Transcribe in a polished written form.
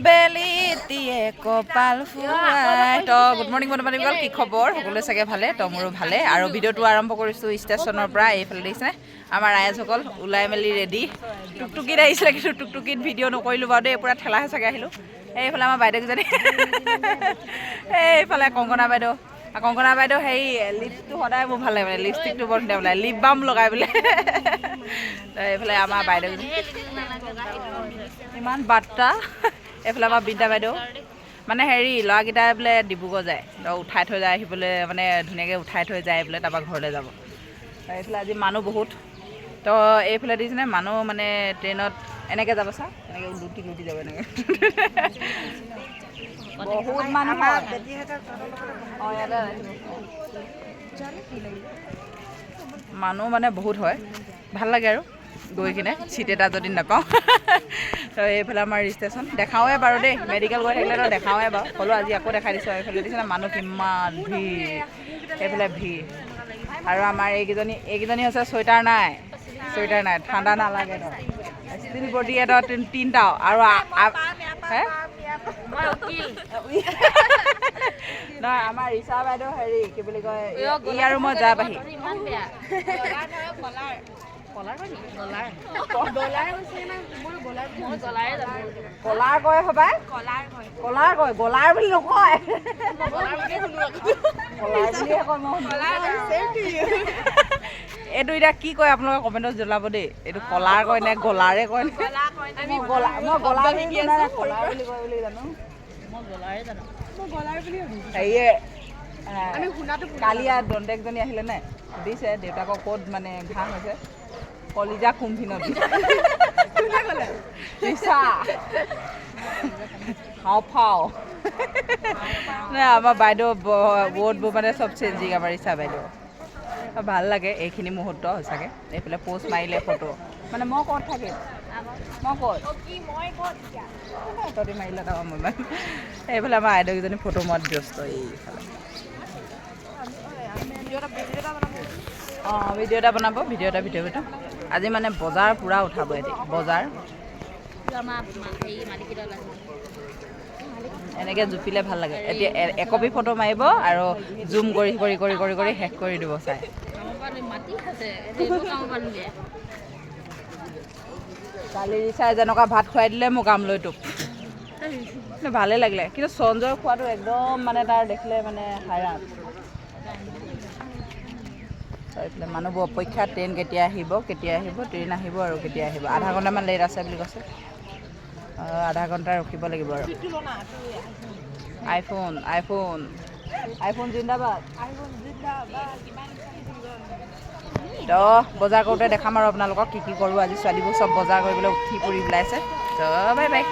বেলিতিয়ে কপাল ফুৱাই তো গুড মৰ্ণিং বন্ধু-বান্ধৱীসকল কি খবৰ সকলোৱে চাগে ভালে তো মোৰো ভালে আৰু ভিডিঅ'টো আৰম্ভ কৰিছোঁ ষ্টেচনৰ পৰা এইফালে দেখিছেনে আমাৰ ৰাইজসকল ওলাই মেলি ৰেডি টুকটুকিত আহিছিলে কিন্তু টুকটুকিত ভিডিঅ' নকৰিলোঁ বাৰু দেই পূৰা ঠেলাহে চাগে আহিলোঁ এইফালে আমাৰ বাইদেউকেইজনী এইফালে কংকনা বাইদেউ হেৰি লিপটো সদায় মোৰ ভাল লাগে মানে লিপষ্টিকটো বৰ ধুনীয়া বোলে লিপ বাম লগাই বোলে তো এইফালে আমাৰ বাইদেউজনী ইমান বাৰ্তা এইফালে আমাৰ বিদ্যা বাইদেউ মানে হেৰি ল'ৰাকেইটাই বোলে ডিব্ৰুগড় যায় তো উঠাই থৈ যায় আহিবলৈ মানে ধুনীয়াকৈ উঠাই থৈ যায় বোলে তাৰপৰা ঘৰলৈ যাব এইফালে আজি মানুহ বহুত তো এইফালে দিছেনে মানুহ মানে ট্ৰেইনত এনেকৈ যাব চা এনেকৈ লুটি যাব এনেকৈ বহুত মানুহ মানুহ মানে বহুত হয় ভাল লাগে আৰু গৈ কিনে চিট এটা যদি নাপাওঁ তো এইফালে আমাৰ ষ্টেচন দেখাওঁৱে বাৰু দেই মেডিকেল গৈ থাকিলেতো দেখাওঁৱে বাৰু হ'লেও আজি আকৌ দেখাই দিছোঁ এইফালে দিছে মানুহ কিমান ভিৰ এইফালে ভিৰ আৰু আমাৰ এইকেইজনী হৈছে চুৱেটাৰ নাই ঠাণ্ডা নালাগে ন ষ্টিল বডি এটা তিনিটাও আৰু নহয় আমাৰ ৰিচা বাইদেউ হেৰি কি বুলি কয় ই আৰু মই যা বাহি কলাৰ কয় সবাই কলাৰ কয় গলাৰ বুলি নকয় এইটো এতিয়া কি কয় আপোনালোকে কমেণ্টত জনাব দেই এইটো কলাৰ কয় নে গলাৰে কয় মই গলাৰ বুলি কয় বুলি জানো হেৰিয়ে কালি দণ্ডেকজনী আহিলে নে সুধিছে দেউতাকক ক'ত মানে ঘাঁহ হৈছে কলিজা কুম্ভী নদী হাওঁফাওঁ নাই আমাৰ বাইদেউ ৱৰ্ডবোৰ মানে চব চেঞ্জিং আমাৰ ৰিচা বাইদেউ ভাল লাগে এইখিনি মুহূৰ্ত সঁচাকৈ এইফালে পোষ্ট মাৰিলে ফটো মানে মই ক'ত থাকিম মই ক'ত তহঁতি মাৰিলে তাৰ মই এইফালে আমাৰ আইদেউকেইজনী ফটো মত ব্যস্ত এইফালে অঁ ভিডিঅ' এটা বনাব ভিডিঅ' এটা আজি মানে বজাৰ পূৰা উঠাব এটি বজাৰ এনেকৈ জুপিলে ভাল লাগে এতিয়া একপি ফটো মাৰিব আৰু জুম কৰি শেষ কৰি দিব চাই কালি ৰিচাই যেনেকুৱা ভাত খুৱাই দিলে মোক আমলৈটোক ভালেই লাগিলে কিন্তু সঞ্জয় খোৱাটো একদম মানে তাৰ দেখিলে মানে হাইৰাণ এইফালে মানুহবোৰ অপেক্ষা ট্ৰেইন কেতিয়া আহিব ট্ৰেইন আহিব আৰু কেতিয়া আহিব আধা ঘণ্টামান লেট আছে বুলি কৈছে আধা ঘণ্টা ৰখিব লাগিব আৰু আইফোন জিন্দাবাদ তো বজাৰ কৰোঁতে দেখাম আৰু আপোনালোকক কি কৰোঁ আজি ছোৱালীবোৰ চব বজাৰ কৰিবলৈ উঠি পৰি ওলাইছে তো বাই